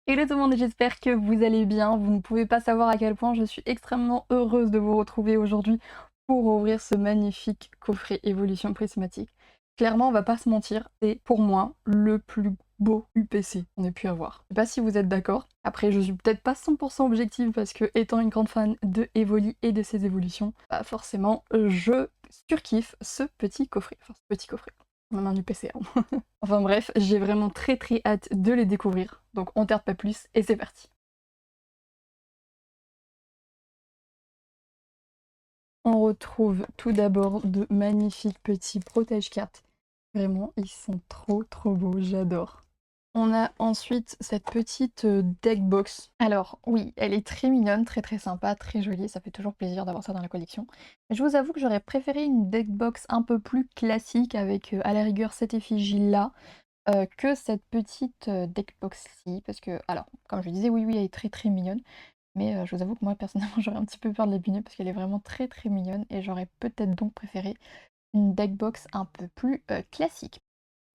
Hello tout le monde, j'espère que vous allez bien. Vous ne pouvez pas savoir à quel point je suis extrêmement heureuse de vous retrouver aujourd'hui pour ouvrir ce magnifique coffret évolution prismatique. Clairement, on va pas se mentir, c'est pour moi le plus beau UPC qu'on ait pu avoir. Je sais pas si vous êtes d'accord. Après, je suis peut-être pas 100% objective parce que étant une grande fan de Evoli et de ses évolutions, bah forcément, je surkiffe ce petit coffret. Enfin, ce petit coffret. Même un UPC, hein. Enfin bref, j'ai vraiment très hâte de les découvrir. Donc on tarde pas plus et c'est parti. On retrouve tout d'abord de magnifiques petits protège-cartes. Vraiment, ils sont trop beaux, j'adore. On a ensuite cette petite deck box. Alors oui, elle est très mignonne, très sympa, très jolie, ça fait toujours plaisir d'avoir ça dans la collection. Mais je vous avoue que j'aurais préféré une deck box un peu plus classique avec à la rigueur cette effigie là, que cette petite deck box-ci, parce que, alors, comme je le disais, oui, elle est très mignonne, mais je vous avoue que moi, personnellement, j'aurais un petit peu peur de l'abîmer, parce qu'elle est vraiment très mignonne, et j'aurais peut-être donc préféré une deck box un peu plus classique.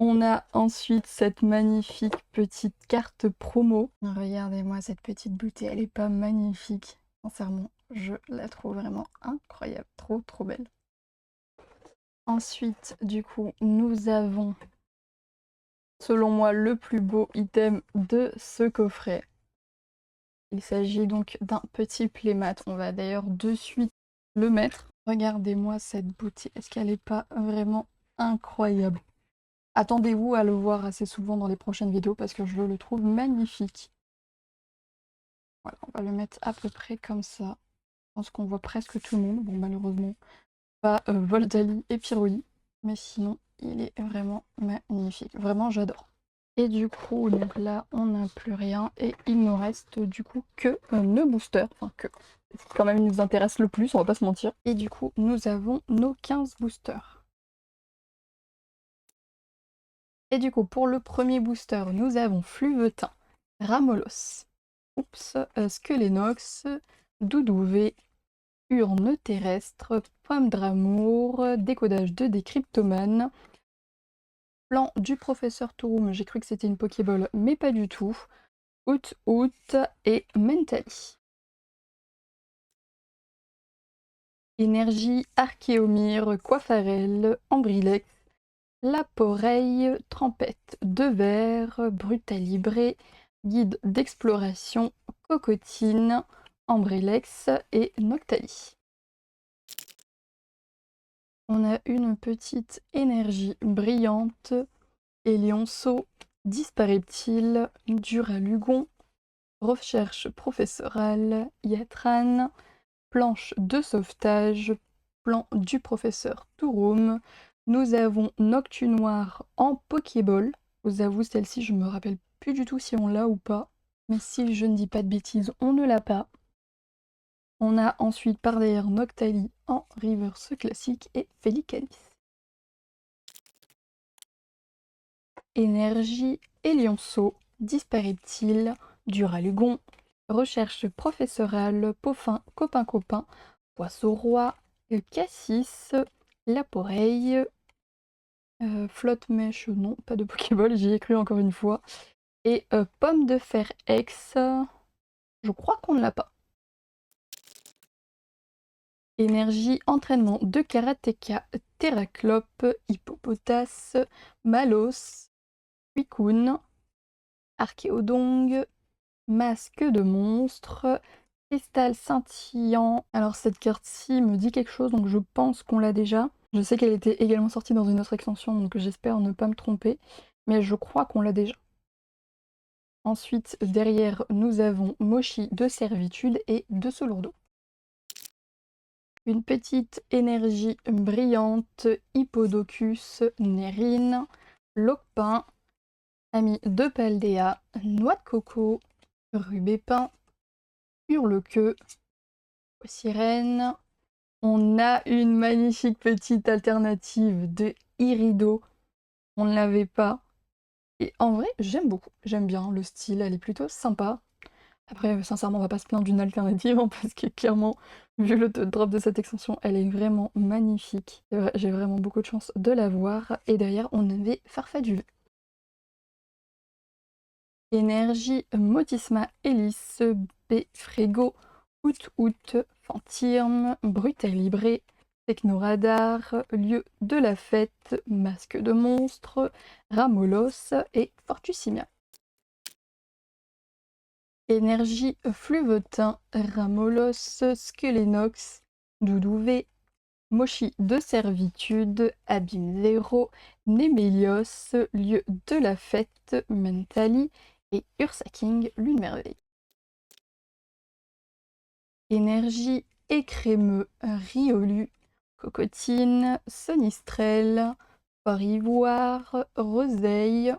On a ensuite cette magnifique petite carte promo. Regardez-moi cette petite beauté, elle est pas magnifique? Sincèrement, je la trouve vraiment incroyable, trop belle. Ensuite, du coup, nous avons selon moi le plus beau item de ce coffret. Il s'agit donc d'un petit playmat. On va d'ailleurs de suite le mettre. Regardez-moi cette beauté. Est-ce qu'elle n'est pas vraiment incroyable? Attendez-vous à le voir assez souvent dans les prochaines vidéos parce que je le trouve magnifique. Voilà, on va le mettre à peu près comme ça. Je pense qu'on voit presque tout le monde. Bon, malheureusement, pas Voltali et Piroli. Mais sinon, il est vraiment magnifique. Vraiment, j'adore. Et du coup, donc là, on n'a plus rien. Et il nous reste du coup que nos boosters. Enfin, que. C'est quand même nous intéresse le plus, on va pas se mentir. Et du coup, nous avons nos 15 boosters. Et du coup, pour le premier booster, nous avons Fluvetin, Ramolos, Skelenox, Doudouvé, Urne terrestre, Pomme d'amour, Décodage de Décryptomane, Plan du professeur Touroum, j'ai cru que c'était une Pokéball, mais pas du tout. Out et Mentally. Énergie, Archéomire, Coiffarel, Ambrilex, Laporeille, Trempette, Devers, Brutalibré, Guide d'exploration, Cocotine, Ambrilex et Noctali. On a une petite énergie brillante, Élionceau, Dispareptile, Duralugon, Recherche professorale, Yatran, Planche de sauvetage, plan du professeur Touroum. Nous avons Noctu Noir en Pokéball. Je vous avoue, celle-ci, je me rappelle plus du tout si on l'a ou pas. Mais si je ne dis pas de bêtises, on ne l'a pas. On a ensuite par derrière Noctali en reverse classique et Felicalis. Énergie, Élionceau, Dispareptile, Duralugon, Recherche professorale, Poffin, Copain, Poisson-Roi, Cassis, Laporeille, Flotte-Mèche, non, pas de Pokéball, j'y ai cru encore une fois. Et Pomme de Fer X, je crois qu'on ne l'a pas. Énergie, entraînement de karatéka, Terraclope, Hippopotas, Malos, Suicune, Archéodong, Masque de monstre, Cristal scintillant. Alors cette carte-ci me dit quelque chose, donc je pense qu'on l'a déjà. Je sais qu'elle était également sortie dans une autre extension, donc j'espère ne pas me tromper, mais je crois qu'on l'a déjà. Ensuite, derrière, nous avons Mochi de servitude et de Solourdo. Une petite énergie brillante, Hippodocus, Nérine, Lopin, Ami de Paldea, Noix de coco, Rubépin, Hurlequeue, Sirène. On a une magnifique petite alternative de Irido. On ne l'avait pas. Et en vrai, j'aime beaucoup. J'aime bien le style, elle est plutôt sympa. Après, sincèrement, on va pas se plaindre d'une alternative, hein, parce que clairement, vu le drop de cette extension, elle est vraiment magnifique. J'ai vraiment beaucoup de chance de l'avoir. Et derrière, on avait Farfaduve. Énergie Motisma Hélice, Befrego, Out, Fantirme, Brutal Libré, Technoradar, Lieu de la Fête, Masque de Monstre, Ramolos et Fortussimia. Énergie Fluvetin, Ramolos, Skelenox, Doudouvé, Mochi de Servitude, Abîme Zéro, Némélios, Lieu de la Fête, Mentali et Ursaking, Lune Merveille. Énergie Écrémeux, Riolu, Cocotine, Sonistrel, Fort Ivoire, Roseille,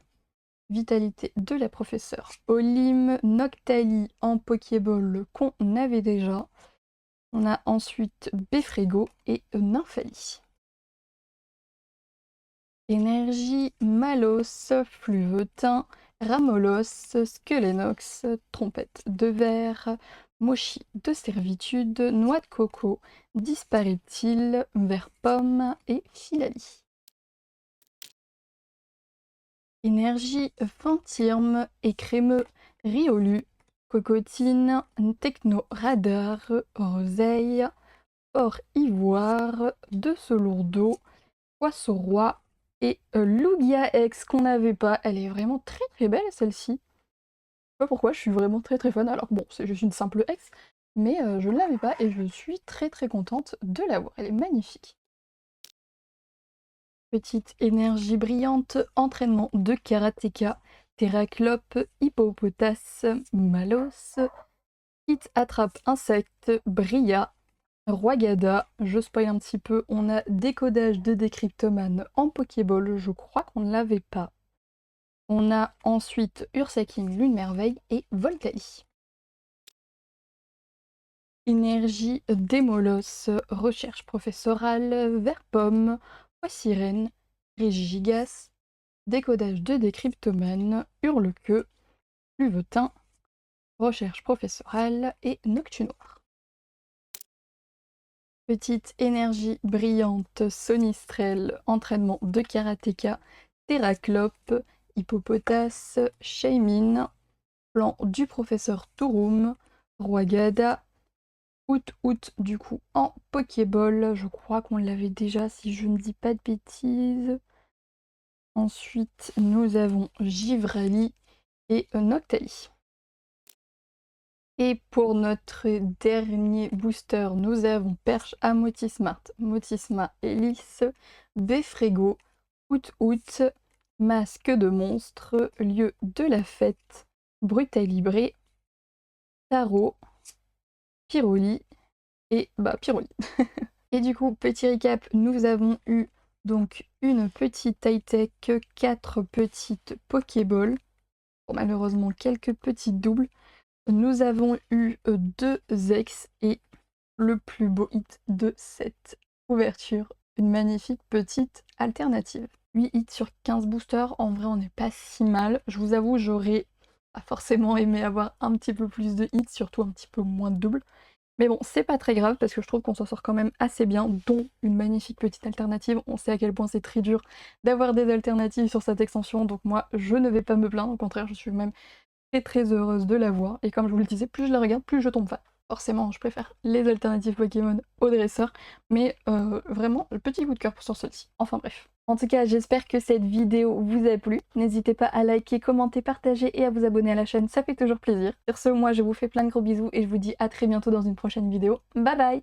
Vitalité de la professeure Olim, Noctali en Pokéball qu'on avait déjà. On a ensuite Befrego et Nymphalie. Énergie Malos, Fluvetin, Ramolos, Skelenox, Trompette de verre, Mochi de servitude, Noix de coco, Disparaît-il, Vert pomme et Filali. Énergie Fantirme, Écrémeux, Riolu, Cocotine, Techno Radar, Roseille, Or Ivoire, De Selourdeau, Poisson Roi et Lugia X qu'on n'avait pas. Elle est vraiment très très belle celle-ci. Je sais pas pourquoi, je suis vraiment très très fan. Alors bon, c'est juste une simple X, mais je ne l'avais pas et je suis très très contente de l'avoir. Elle est magnifique. Petite énergie brillante, entraînement de karatéka, Terraclope, Hippopotas, Malos, Hit attrape insecte, Bria, Roigada, je spoil un petit peu, on a décodage de décryptomane en Pokéball, je crois qu'on ne l'avait pas. On a ensuite Ursaking, Lune Merveille et Voltali. Énergie Démolos, recherche professorale, Vert pomme, Sirène, Régigigas, décodage de décryptomane, Hurle-queue, Pluvetin, recherche professorale et Noctunoir. Petite énergie brillante, Sonistrel, entraînement de karatéka, Terraclope, Hippopotas, Shaymin, plan du professeur Touroum, Roigada, Out du coup en Pokéball, je crois qu'on l'avait déjà si je ne dis pas de bêtises. Ensuite nous avons Givrali et Noctali. Et pour notre dernier booster, nous avons Perche à Motismart, Motisma Hélice, Befrego, Out, Masque de Monstre, Lieu de la Fête, Brutal Libré, Tarot, Pyroli et Pyroli. Et du coup, petit récap, nous avons eu donc une petite high-tech, 4 petites Pokéballs, bon, malheureusement quelques petites doubles. Nous avons eu 2 ex et le plus beau hit de cette ouverture, une magnifique petite alternative. 8 hits sur 15 boosters, en vrai on n'est pas si mal. Je vous avoue, j'aurais forcément aimé avoir un petit peu plus de hits, surtout un petit peu moins de doubles. Mais bon, c'est pas très grave parce que je trouve qu'on s'en sort quand même assez bien, dont une magnifique petite alternative. On sait à quel point c'est très dur d'avoir des alternatives sur cette extension, donc moi je ne vais pas me plaindre, au contraire je suis même très très heureuse de l'avoir. Et comme je vous le disais, plus je la regarde, plus je tombe fan. Forcément, je préfère les alternatives Pokémon aux dresseurs, mais vraiment, le petit coup de cœur sur celle-ci. Enfin bref. En tout cas, j'espère que cette vidéo vous a plu. N'hésitez pas à liker, commenter, partager et à vous abonner à la chaîne, ça fait toujours plaisir. Sur ce, moi je vous fais plein de gros bisous et je vous dis à très bientôt dans une prochaine vidéo. Bye bye!